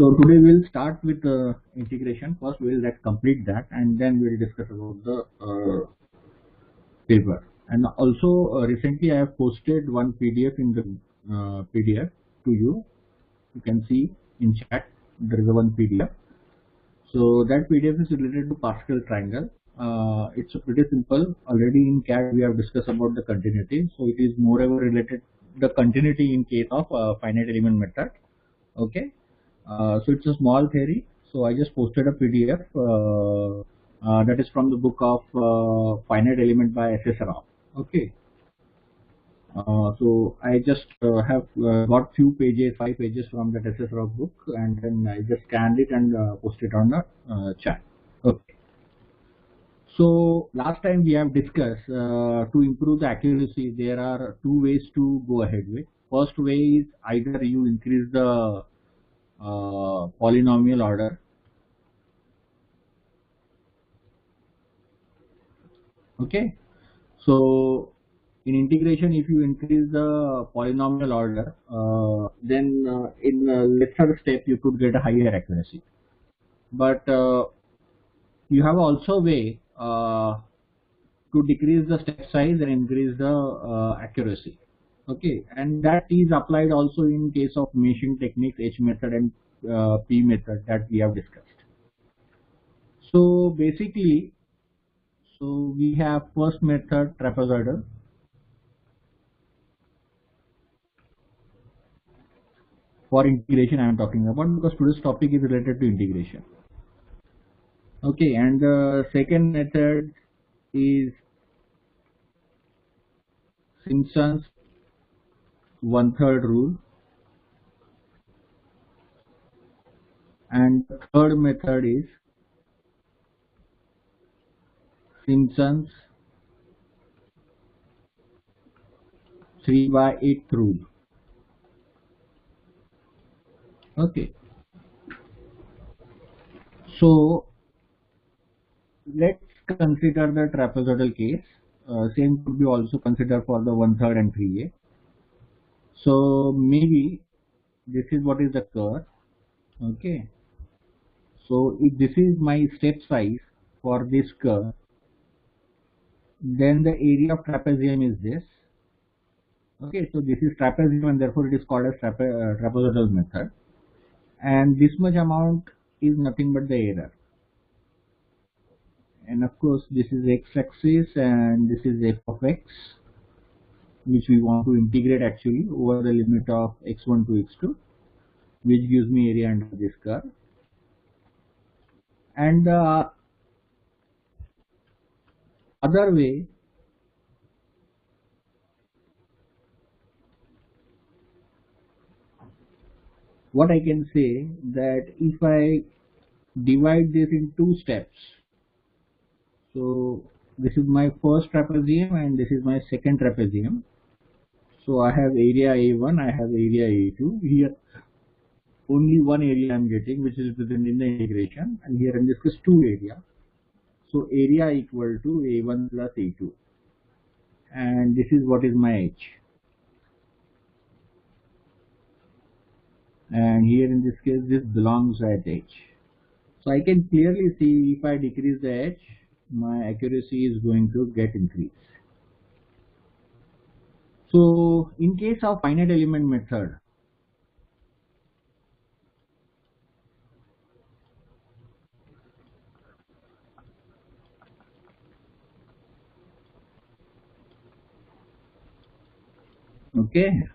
So today we'll start with integration. First we'll complete that, and then we'll discuss about the paper. And also recently I have posted one PDF in the PDF to you. You can see in chat there is a one PDF. So that PDF is related to Pascal triangle. It's pretty simple. Already in CAD we have discussed about the continuity. So it is moreover related the continuity in case of finite element method. Okay. So it's a small theory. So I just posted a PDF that is from the book of finite element by S.S. Rao. Okay. So I just have got few pages, 5 pages from that S.S. Rao book, and then I just scanned it and posted on the chat. Okay. So last time we have discussed to improve the accuracy, there are two ways to go ahead with. First way is either you increase the polynomial order. Okay. So in integration, if you increase the polynomial order, then in a lesser step you could get a higher accuracy. But you have also a way to decrease the step size and increase the accuracy. Okay, and that is applied also in case of meshing techniques, H method and P method that we have discussed. So basically, so we have first method, trapezoidal. For integration I am talking about, because today's topic is related to integration. Okay, and the second method is Simpson's 1/3 rule, and the third method is Simpson's 3/8 rule. Okay, so let's consider the trapezoidal case. Same could be also considered for the 1/3 and 3/8. So maybe this is what is the curve. Okay, so if this is my step size for this curve, then the area of trapezium is this. Okay, so this is trapezium and therefore it is called as trapezoidal method, and this much amount is nothing but the error, and of course this is x-axis and this is f of x, which we want to integrate actually over the limit of x1 to x2, which gives me area under this curve. And the other way, what I can say, that if I divide this in two steps, so this is my first trapezium and this is my second trapezium. So I have area A1, I have area A2. Here only one area I am getting, which is within the integration, and here in this is two area. So area equal to A1 plus A2, and this is what is my H. And here in this case this belongs at H. So I can clearly see if I decrease the H, my accuracy is going to get increased. So in case of finite element method, okay,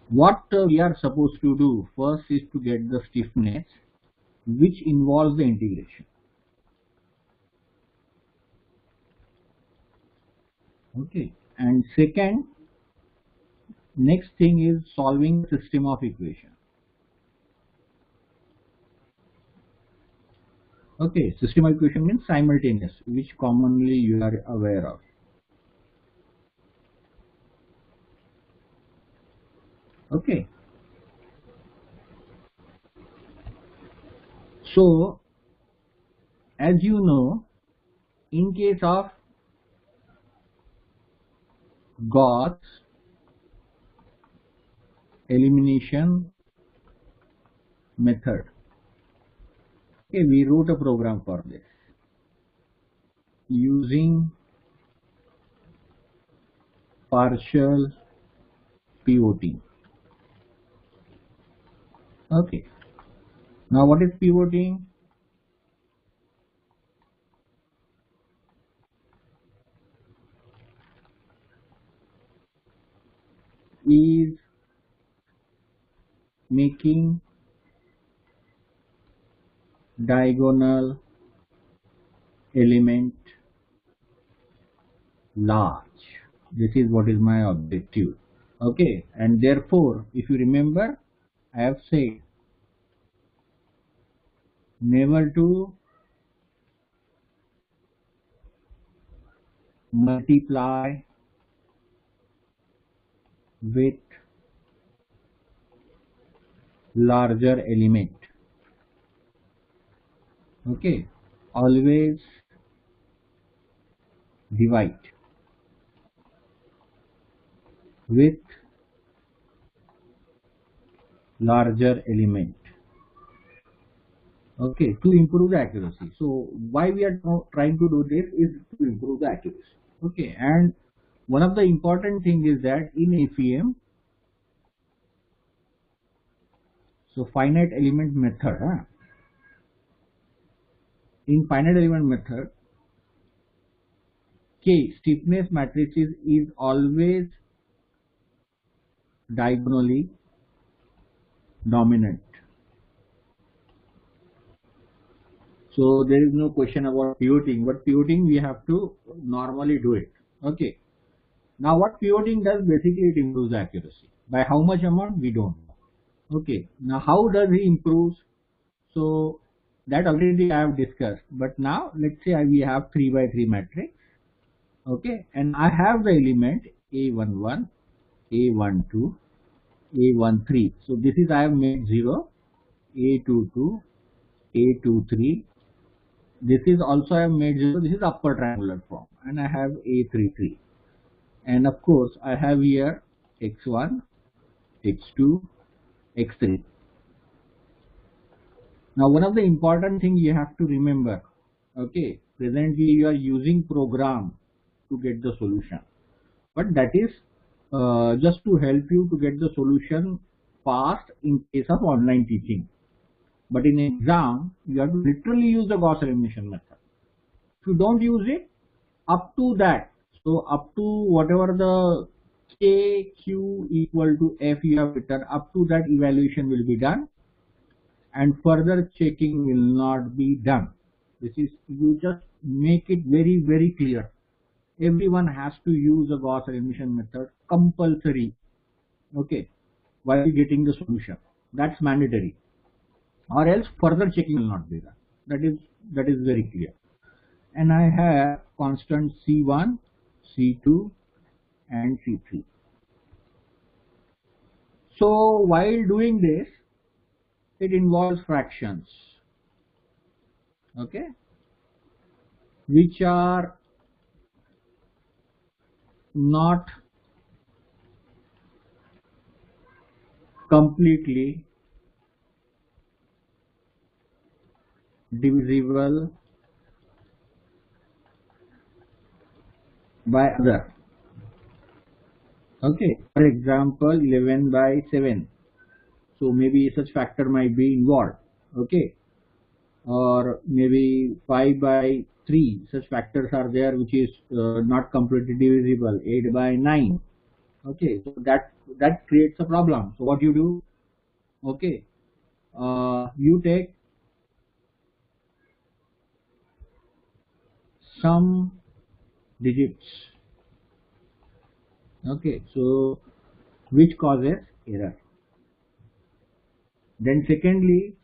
what we are supposed to do first is to get the stiffness, which involves the integration. Okay, and second, next thing is solving system of equation. Okay, system of equation means simultaneous, which commonly you are aware of. Okay, so as you know, in case of Gauss, elimination method. Okay, we wrote a program for this using partial pivoting. Okay, now what is pivoting? Is making diagonal element large. This is what is my objective. Okay, and therefore if you remember, I have said never to multiply with larger element. Okay, always divide with larger element. Okay, to improve the accuracy. So why we are trying to do this is to improve the accuracy. Okay, and one of the important thing is that in FEM, so finite element method, in finite element method, K stiffness matrices is always diagonally dominant. So there is no question about pivoting, but pivoting we have to normally do it. Okay. Now what pivoting does, basically it improves the accuracy. By how much amount we don't know. Okay. Now how does he improve? So that already I have discussed. But now let's say we have 3 by 3 matrix. Okay. And I have the element A11, A12, A13. So this is I have made 0, A22, A23. This is also I have made 0. This is upper triangular form, and I have A33. And of course I have here x1, x2, x3. Now one of the important thing you have to remember, okay, presently you are using program to get the solution, but that is just to help you to get the solution fast in case of online teaching. But in exam, you have to literally use the Gauss elimination method. If you don't use it, up to that, so up to whatever the K, Q equal to F you have written, up to that evaluation will be done and further checking will not be done. This is, you just make it very, very clear. Everyone has to use the Gauss elimination method compulsory, okay, while getting the solution. That's mandatory. Or else further checking will not be done. That is very clear. And I have constant C1, C2 and C3. So while doing this, it involves fractions, okay, which are not completely divisible by other. Okay, for example 11 by 7, so maybe such factor might be involved. Okay, or maybe 5 by 3, such factors are there which is not completely divisible. 8 by 9. Okay, so that creates a problem. So what you do, okay, you take some digits, okay, so which causes error. Then secondly,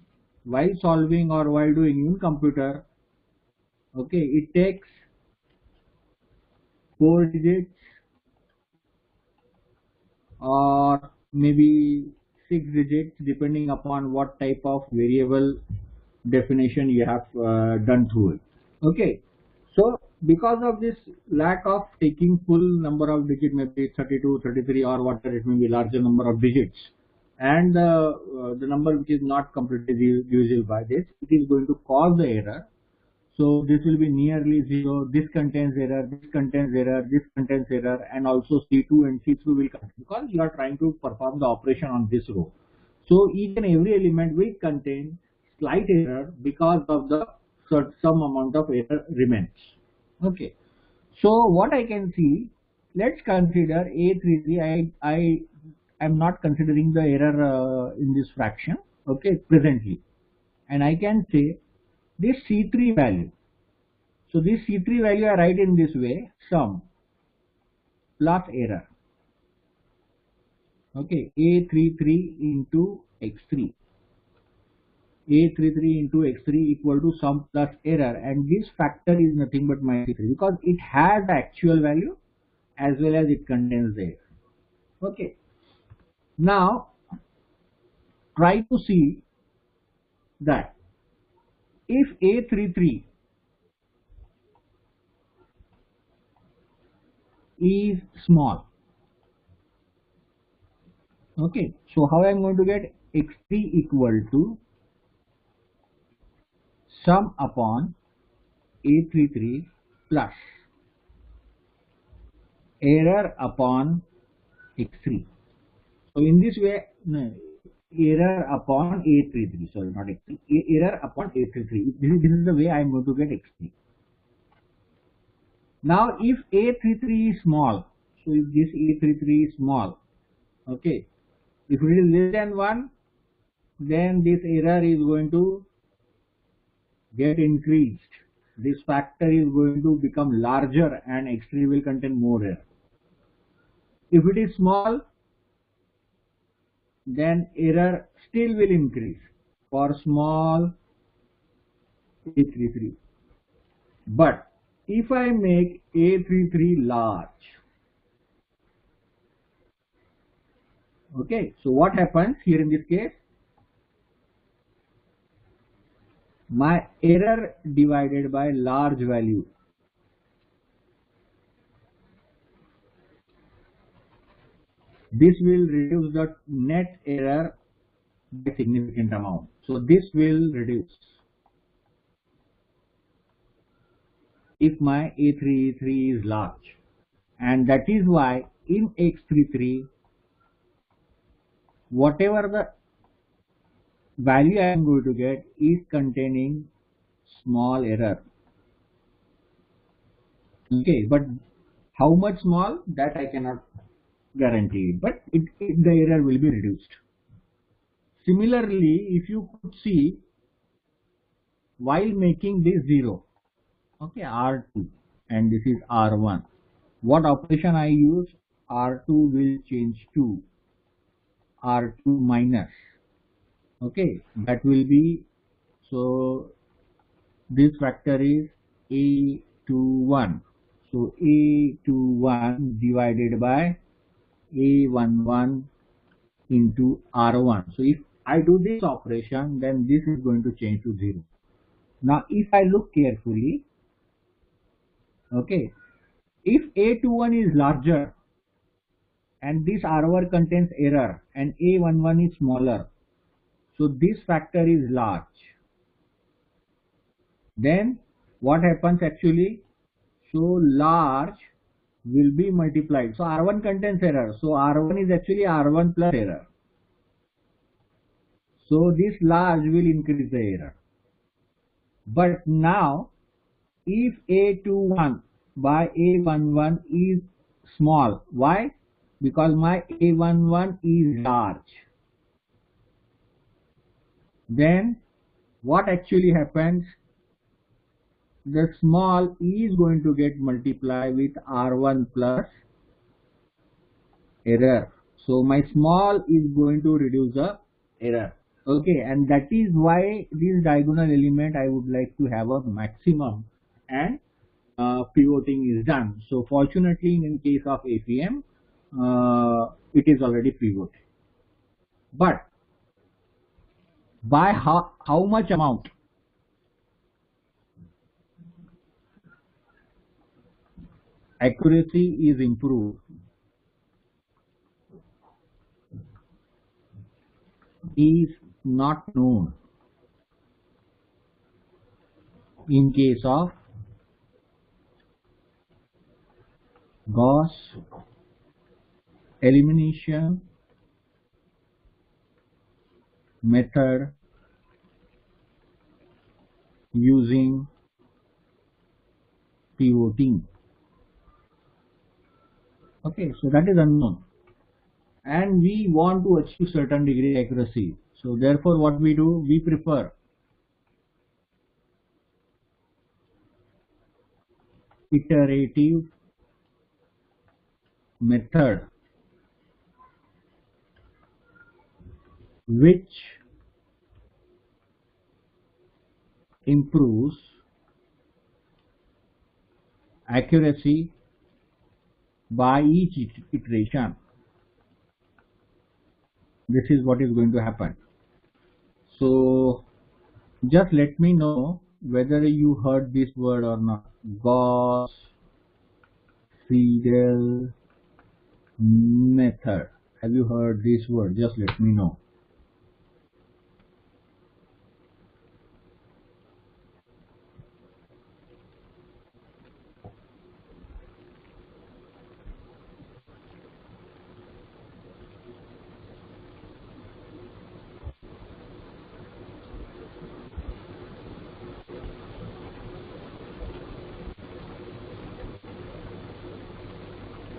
while solving or while doing in computer, okay, it takes 4 digits or maybe 6 digits depending upon what type of variable definition you have done through it. Okay, so because of this lack of taking full number of digits, maybe 32, 33 or whatever it may be, larger number of digits, and the number which is not completely divisible by this, it is going to cause the error. So this will be nearly 0, this contains error, this contains error, this contains error, and also C2 and C3 will contain, because you are trying to perform the operation on this row. So each and every element will contain slight error because of the some amount of error remains. Okay. So what I can see, let's consider A33. I am not considering the error in this fraction, okay, presently, and I can say this C3 value. So this C3 value I write in this way: sum plus error. Okay, A33 into X3. A33 into X3 equal to sum plus error, and this factor is nothing but my C3 because it has the actual value as well as it contains the error. Okay. Now try to see that if A33 is small, okay, so how I am going to get X3 equal to sum upon A33 plus error upon X3. So in this way, no, error upon A33, sorry, not X3, error upon A33. This is the way I am going to get X3. Now if A33 is small, so if this A33 is small, okay, if it is less than 1, then this error is going to get increased. This factor is going to become larger and X3 will contain more error. If it is small, then error still will increase for small A33. But if I make A33 large, okay, so what happens here in this case? My error divided by large value, this will reduce the net error by significant amount. So this will reduce if my A33 is large, and that is why in X33 whatever the value I am going to get is containing small error. Okay, but how much small, that I cannot guarantee, but the error will be reduced. Similarly, if you could see, while making this 0, okay, R2, and this is R1, what operation I use? R2 will change to R2 minus, okay, that will be, so this factor is A21, so A21 divided by A11 into R1. So if I do this operation, then this is going to change to 0. Now if I look carefully, okay, if A21 is larger and this R1 contains error and A11 is smaller, so this factor is large, then what happens actually? So large will be multiplied. So R1 contains error, so R1 is actually R1 plus error. So this large will increase the error. But now if A21 by A11 is small, why? Because my A11 is large. Then what actually happens? The small is going to get multiplied with R1 plus error. So my small is going to reduce the error. Okay, and that is why this diagonal element I would like to have a maximum, and pivoting is done. So fortunately in case of APM, it is already pivoted. But by how much amount? Accuracy is improved is not known in case of Gauss elimination method using pivoting. Okay, so that is unknown, and we want to achieve certain degree accuracy. So therefore what we do, we prefer iterative method which improves accuracy by each iteration. This is what is going to happen. So just let me know whether you heard this word or not. Gauss Seidel method. Have you heard this word? Just let me know.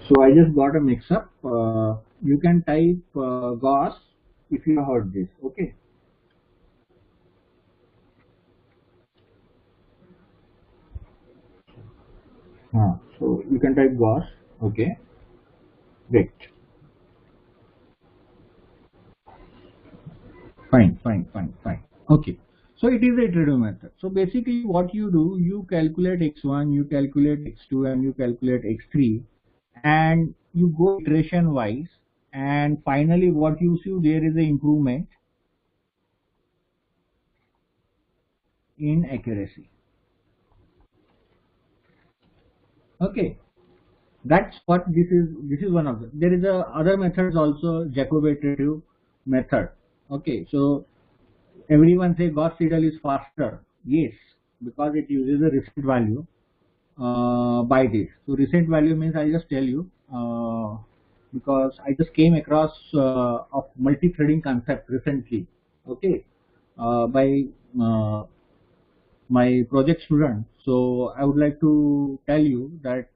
So I just got a mix up. You can type Gauss if you heard this. Okay. So you can type Gauss. Okay. Great. Fine. Okay. So it is the iterative method. So basically what you do, you calculate x1, you calculate x2, and you calculate x3, and you go iteration wise, and finally what you see, there is an improvement in accuracy. Okay, that's what this is. This is one of them. There is a other methods also, Jacobi iterative method. Okay, so everyone say Gauss Seidel is faster. Yes, because it uses a recent value by this. So recent value means, I just tell you, because I just came across of multi-threading concept recently. Okay, by my project student. So I would like to tell you that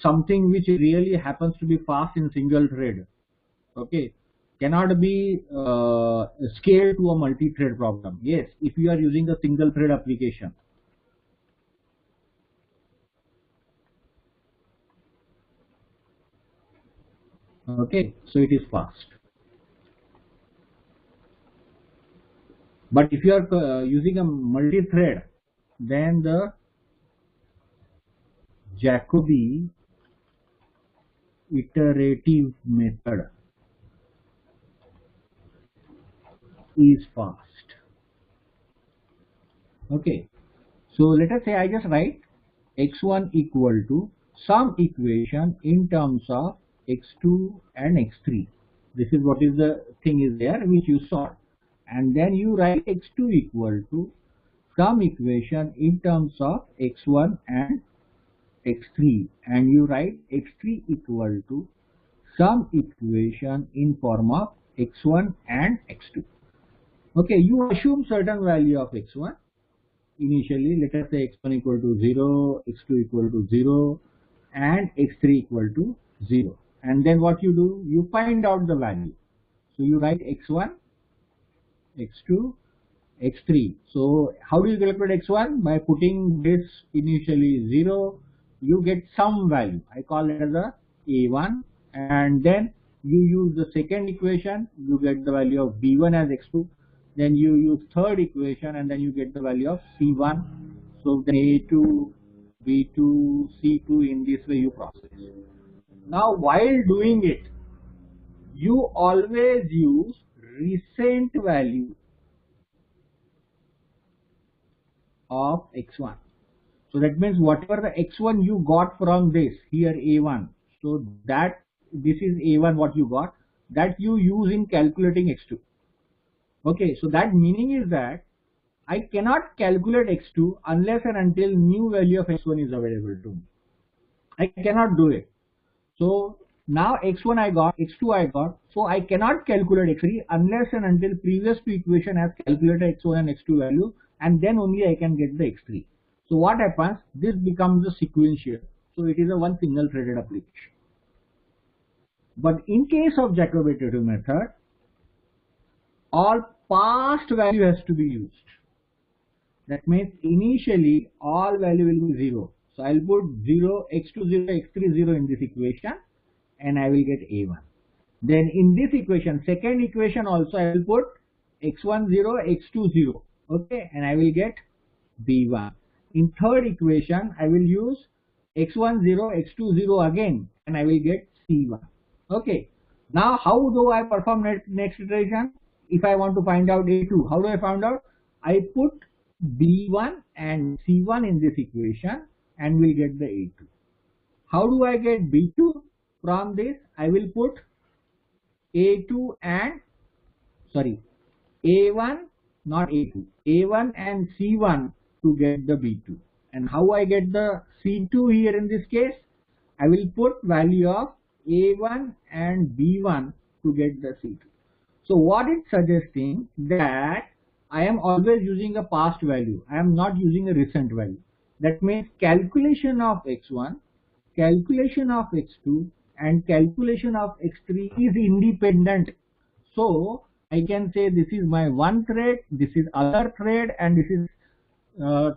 something which really happens to be fast in single thread, okay, cannot be scaled to a multi-thread problem. Yes, if you are using a single thread application. Okay, so it is fast. But if you are using a multi-thread, then the Jacobi iterative method is fast. Okay, so let us say I just write x1 equal to some equation in terms of x2 and x3. This is what is the thing is there which you solve, and then you write x2 equal to some equation in terms of x1 and x3, and you write x3 equal to some equation in form of x1 and x2. Okay, you assume certain value of x1 initially. Let us say x1 equal to 0, x2 equal to 0, and x3 equal to 0, and then what you do, you find out the value. So you write x1, x2, x3. So how do you calculate x1? By putting this initially 0, you get some value. I call it as a a1, and then you use the second equation, you get the value of b1 as x2. Then you use third equation, and then you get the value of c1. So then a2, b2, c2, in this way you process. Now while doing it, you always use recent value of x1. So that means whatever the x1 you got from this here a1, so that this is a1 what you got. that you use in calculating x2. Okay, so that meaning is that I cannot calculate x2 unless and until new value of x1 is available to me. I cannot do it. So now x1 I got, x2 I got, so I cannot calculate x3 unless and until previous two equation has calculated x1 and x2 value, and then only I can get the x3. So what happens? This becomes a sequential. So it is a one single threaded application. But in case of Jacobi iterative method, all past value has to be used. That means initially all value will be 0. So I'll put 0, x2 0, x3 0 in this equation, and I will get a1. Then in this equation, second equation also I will put x1 0, x2 0. Okay, and I will get b1. In third equation, I will use x1 0, x2 0 again, and I will get c1. Okay. Now how do I perform next iteration? If I want to find out a2, how do I find out? I put b1 and c1 in this equation and will get the a2. How do I get b2? From this I will put a2 and a1, not a2, a1 and c1 to get the b2. And how I get the c2 here in this case? I will put value of a1 and b1 to get the c2. So what it's suggesting that I am always using a past value. I am not using a recent value. That means calculation of x1, calculation of x2 and calculation of x3 is independent. So I can say this is my one thread, this is other thread, and this is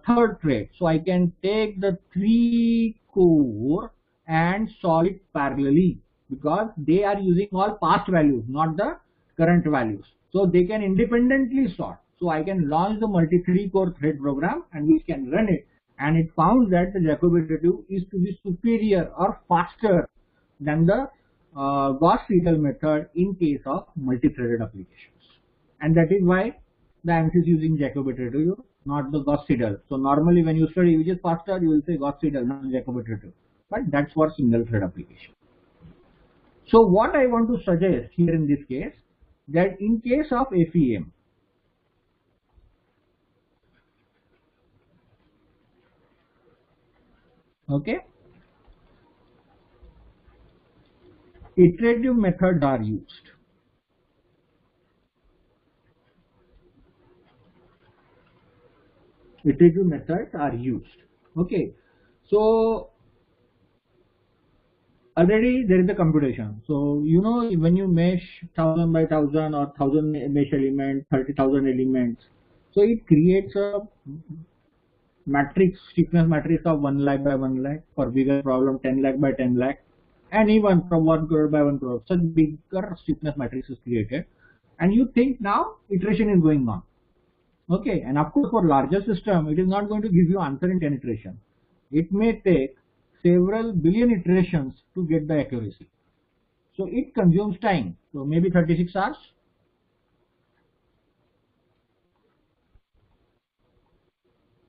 third thread. So I can take the three core and solve it parallelly because they are using all past values, not the current values. So they can independently sort. So I can launch the multi-3 core thread program and we can run it. And it found that the Jacobi iterative is to be superior or faster than the Gauss-Seidel method in case of multi-threaded applications. And that is why the ANSYS is using Jacobi iterative, not the Gauss-Seidel. So normally when you study which is faster, you will say Gauss-Seidel, not Jacobi iterative. But that's for single thread application. So what I want to suggest here in this case, that in case of FEM, okay, iterative methods are used. Iterative methods are used. Okay, so already there is a computation. So you know when you mesh 1000 by 1000 or 1000 mesh element, 30,000 elements, so it creates a matrix, stiffness matrix of 1 lakh by 1 lakh. For bigger problem 10 lakh by 10 lakh, and even from 1 crore by 1 crore. Such bigger stiffness matrix is created, and you think now iteration is going on. Okay, and of course for larger system it is not going to give you answer in 10 iteration. It may take several billion iterations to get the accuracy. So it consumes time. So maybe 36 hours.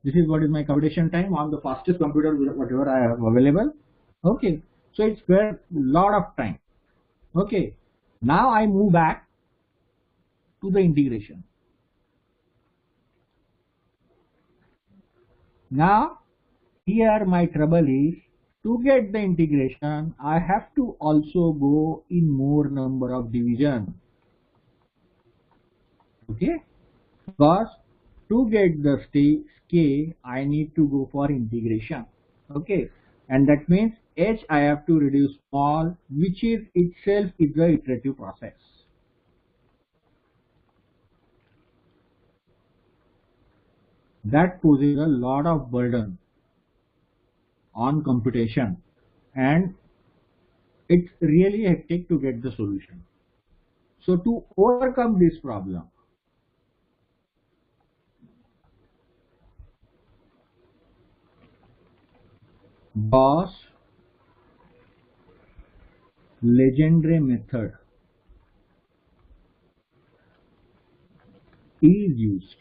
This is what is my computation time on the fastest computer whatever I have available. Okay, so it's a lot of time. Okay, now I move back to the integration. Now here my trouble is, to get the integration I have to also go in more number of division. Okay, because to get the k I need to go for integration. Okay, and that means h I have to reduce small, which is itself is the iterative process. That poses a lot of burden on computation, and it's really hectic to get the solution. So to overcome this problem, Gauss-Legendre method is used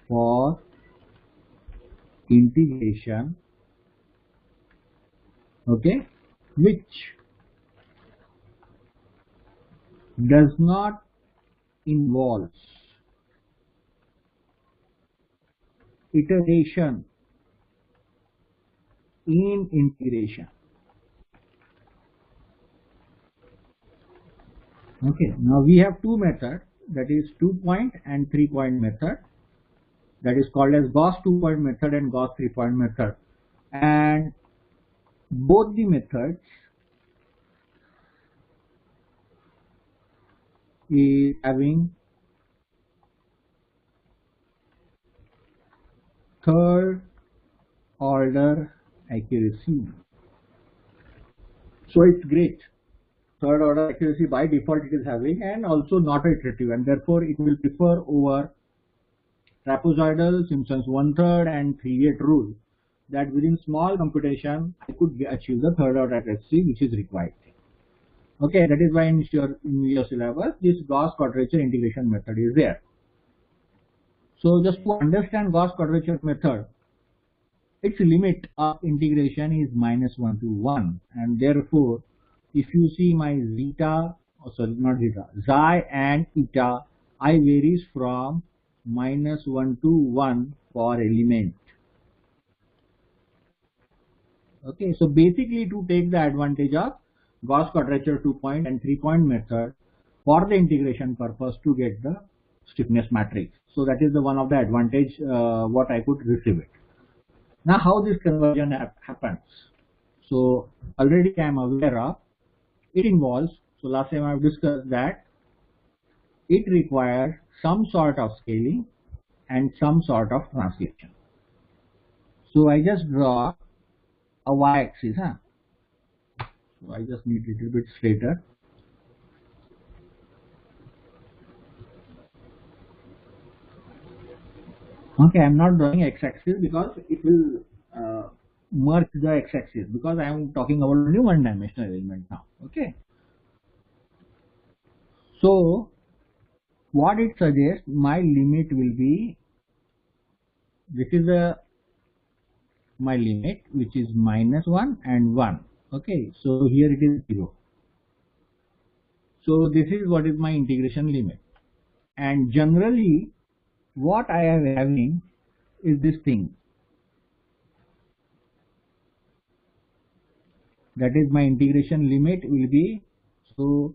for integration, okay, which does not involve iteration in integration. Okay, now we have two methods, that is 2-point and 3-point method, that is called as Gauss 2-point method and Gauss 3-point method, and both the methods is having third order accuracy. So it's great. Third order accuracy by default it is having, and also not iterative, and therefore it will prefer over trapezoidal, Simpson's 1/3 and 3/8 rule, that within small computation I could achieve the third order accuracy which is required. Okay, that is why in your syllabus this Gauss quadrature integration method is there. So just to understand Gauss quadrature method, its limit of integration is -1 to 1, and therefore if you see my zeta, not zeta, xi and eta, I varies from -1 to 1 for element. Okay, so basically to take the advantage of Gauss quadrature 2-point and 3-point method for the integration purpose to get the stiffness matrix. So that is the one of the advantage what I could receive it. Now how this conversion happens? So already I am aware of it involves, so last time I have discussed that it requires some sort of scaling and some sort of translation. So I just draw a y-axis, so I just need a little bit straighter. Okay, I am not drawing x-axis because it will merge the x-axis, because I am talking about only one-dimensional element now. Okay, so what it suggests, my limit will be, this is my limit which is -1 and 1. Okay, so here it is 0. So this is what is my integration limit, and generally what I am having is this thing, that is my integration limit will be, so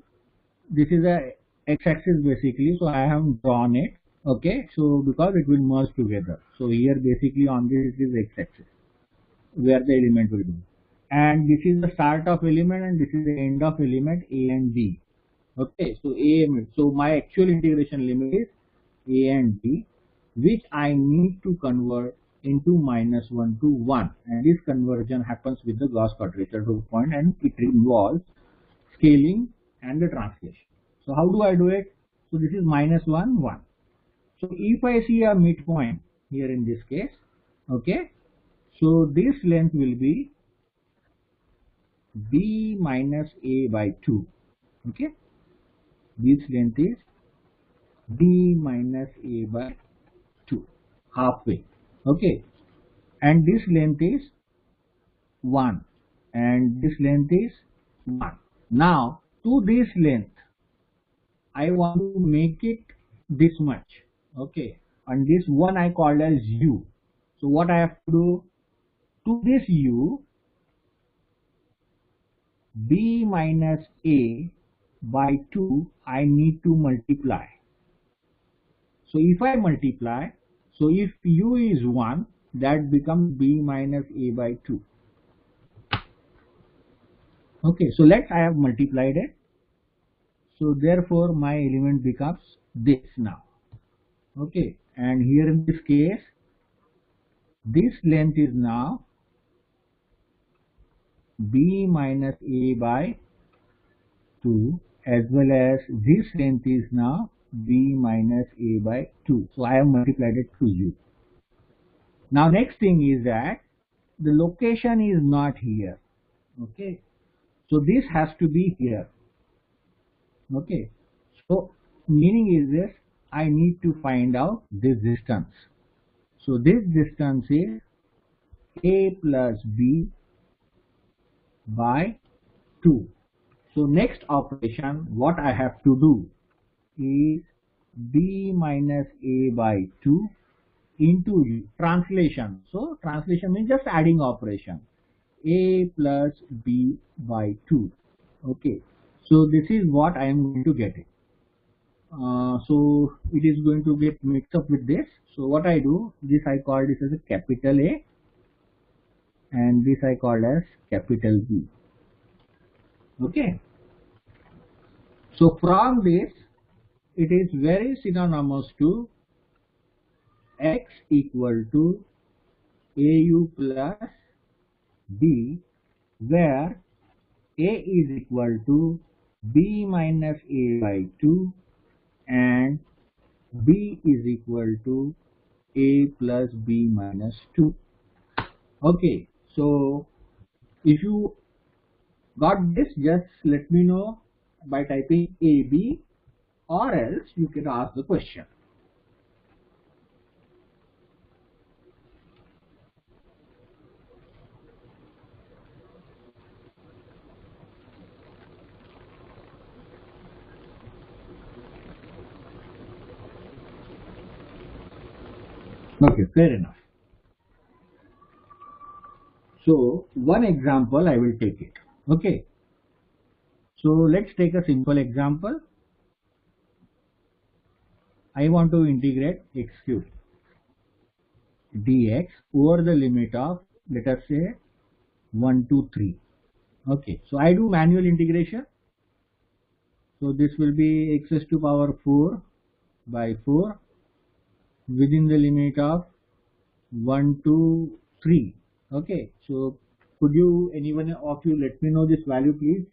this is a x-axis basically, so I have drawn it. Okay, so because it will merge together, so here basically on this is x-axis where the element will be, and this is the start of element and this is the end of element a and b. Okay, so so my actual integration limit is a and b, which I need to convert into -1 to 1, and this conversion happens with the Gauss quadrature 2-point, and it involves scaling and the translation. So how do I do it? So this is -1, 1. So if I see a midpoint here in this case, okay, so this length will be b minus a by 2. Okay, this length is b minus a by 2, halfway. Okay, and this length is 1, and this length is 1. Now to this length I want to make it this much. Okay, and this one I called as u. So what I have to do, to this u, b minus a by 2 I need to multiply. So if I multiply, so if u is 1, that becomes b minus a by 2. Okay, so I have multiplied it. So therefore my element becomes this now. Okay, and here in this case, this length is now b minus a by 2, as well as this length is now b minus a by 2. So I have multiplied it through u. Now next thing is that the location is not here. Okay, so this has to be here. Okay, so meaning is this, I need to find out this distance. So this distance is a plus b by 2. So next operation, what I have to do is b minus a by 2 into u. Translation. So translation means just adding operation. A plus b by 2. Okay. So this is what I am going to get it. So it is going to get mixed up with this. So what I do, this I call this as a capital A and this I call as capital B. Okay. So from this, it is very synonymous to x equal to AU plus B, where A is equal to B minus A by 2 and B is equal to A plus B minus 2. Okay, so if you got this, just let me know by typing AB, or else you can ask the question. Okay, fair enough. So one example I will take it. Okay. So let's take a simple example. I want to integrate x cube dx over the limit of, let us say, 1 to 3. Okay. So I do manual integration. So this will be x raised to power 4 by 4 within the limit of 1 to 3. Okay. So could you, anyone of you, let me know this value, please?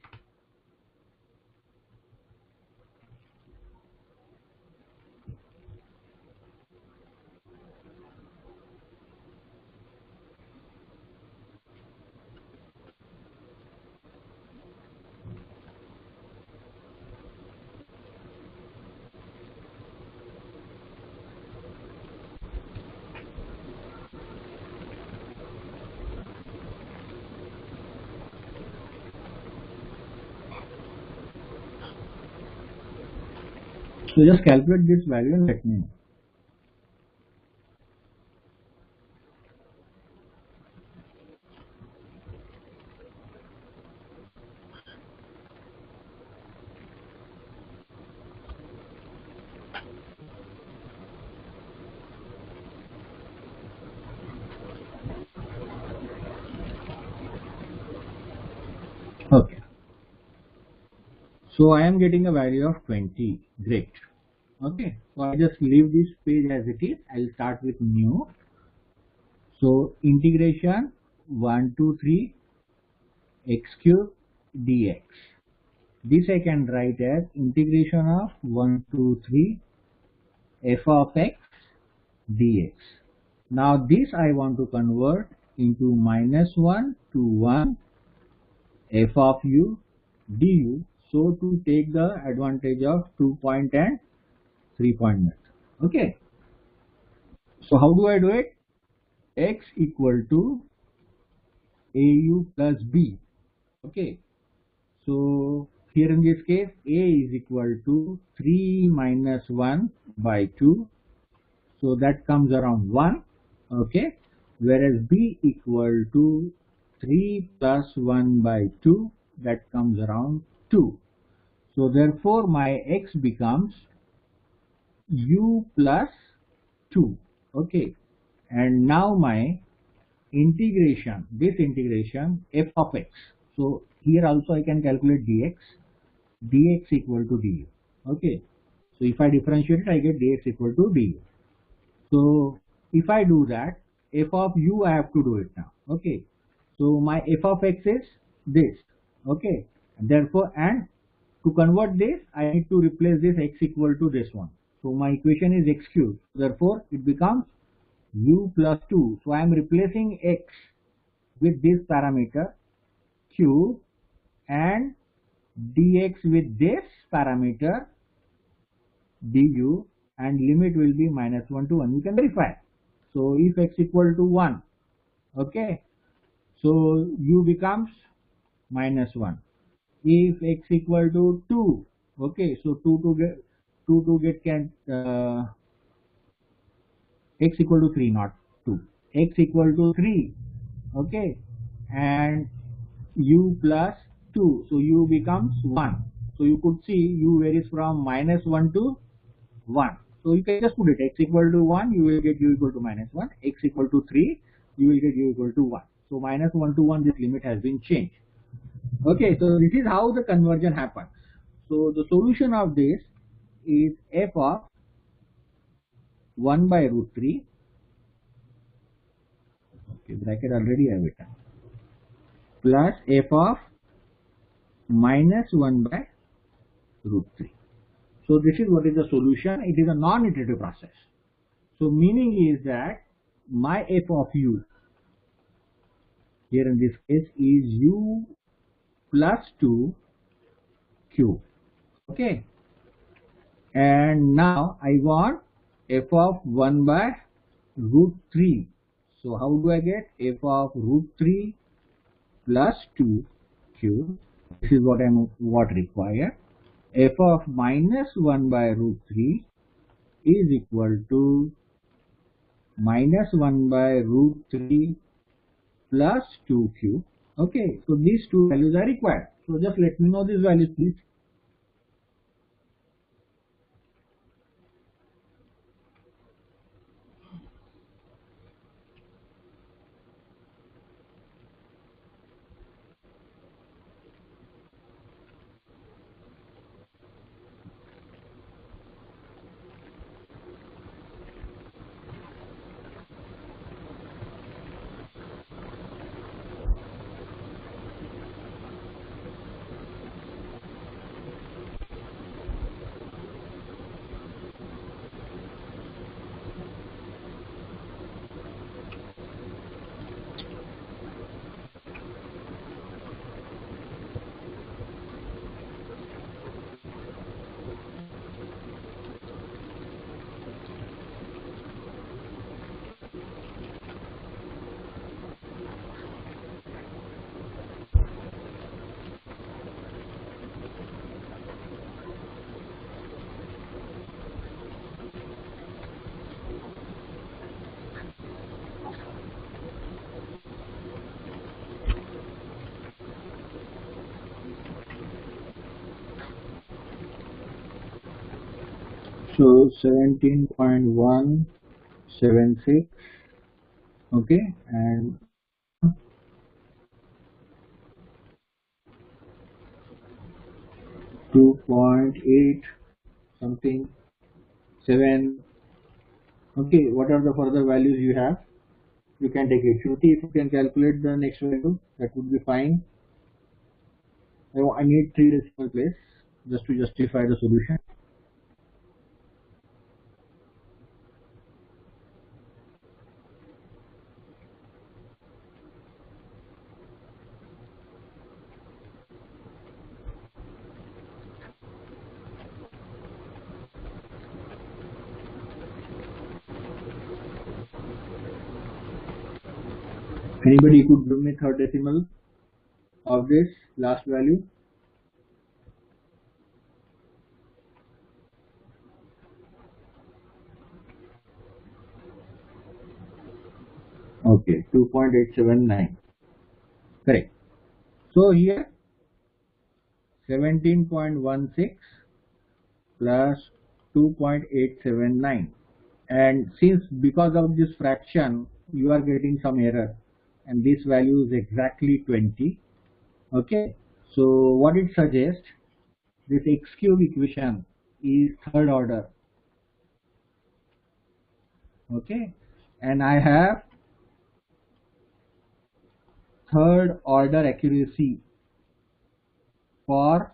So just calculate this value and let me know. Okay. So I am getting a value of 20. Great. Okay. So I just leave this page as it is. I'll start with new. So integration 1 to 3 x cube dx. This I can write as integration of 1 to 3 f of x dx. Now this I want to convert into -1 to 1 f of u du. So to take the advantage of 2-point and 3-point method. Okay. So how do I do it? X equal to AU plus B. Okay. So here in this case, A is equal to 3 minus 1 by 2. So that comes around 1. Okay. Whereas B equal to 3 plus 1 by 2. That comes around 2. So therefore my X becomes U plus 2. Okay. And now my integration, this integration f of x. So here also I can calculate dx equal to du. Okay. So if I differentiate it, I get dx equal to du. So if I do that, f of u I have to do it now. Okay. So my f of x is this. Okay. And therefore, and to convert this, I need to replace this x equal to this one. So my equation is x cubed. Therefore, it becomes u plus 2. So I am replacing x with this parameter cube and dx with this parameter du, and limit will be -1 to 1. You can verify. So if x equal to 1, okay, so u becomes -1. if x equal to 2, okay, so 2 to get can x equal to 3, not 2, x equal to 3, okay, and u plus 2, so u becomes 1. So you could see u varies from -1 to 1. So you can just put it x equal to 1, you will get u equal to -1, x equal to 3, you will get u equal to 1. So -1 to 1, this limit has been changed. Okay, so this is how the conversion happens. So the solution of this is f of 1 by root 3, okay, bracket already have it, plus f of -1 by root 3. So this is what is the solution. It is a non-iterative process. So meaning is that my f of u here in this case is u plus 2 q. Okay. And now I want f of 1 by root 3. So how do I get f of root 3 plus 2 q? This is what required. F of -1 by root 3 is equal to -1 by root 3 plus 2q. Okay, so these two values are required. So just let me know these values, please. So 17.176, okay, and 2.8 something 7. Okay, what are the further values you have? You can take it. Shruti, if you can calculate the next value, that would be fine. I need 3 decimal place just to justify the solution. Anybody could give me third decimal of this last value? Okay, 2.879. Correct. So here 17.16 plus 2.879, and since because of this fraction you are getting some error and this value is exactly 20. Okay, so what it suggests, this x cube equation is third order. Okay, and I have third order accuracy for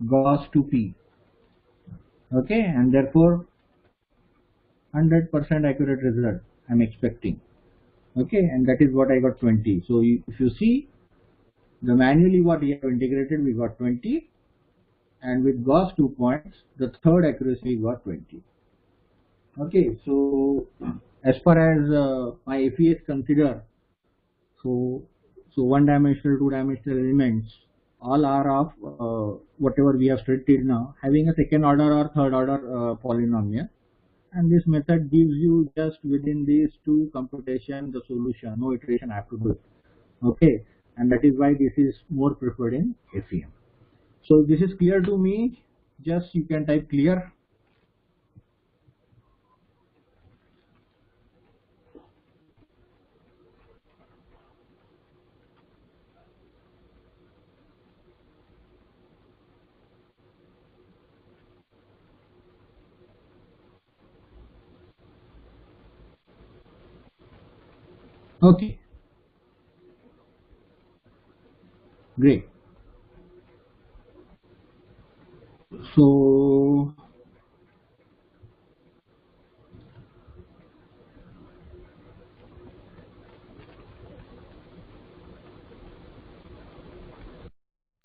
Gauss 2p. Okay, and therefore 100% accurate result I'm expecting. Okay, and that is what I got 20. So if you see the manually what we have integrated, we got 20, and with Gauss 2 points the third accuracy got 20. Okay, so as far as my FE is considered, so So one dimensional, two dimensional elements all are of whatever we have studied till now, having a second order or third order polynomial, and this method gives you just within these two computation the solution, no iteration I have to do it. Okay, and that is why this is more preferred in SEM. So this is clear to me. Just you can type clear. Okay, great. So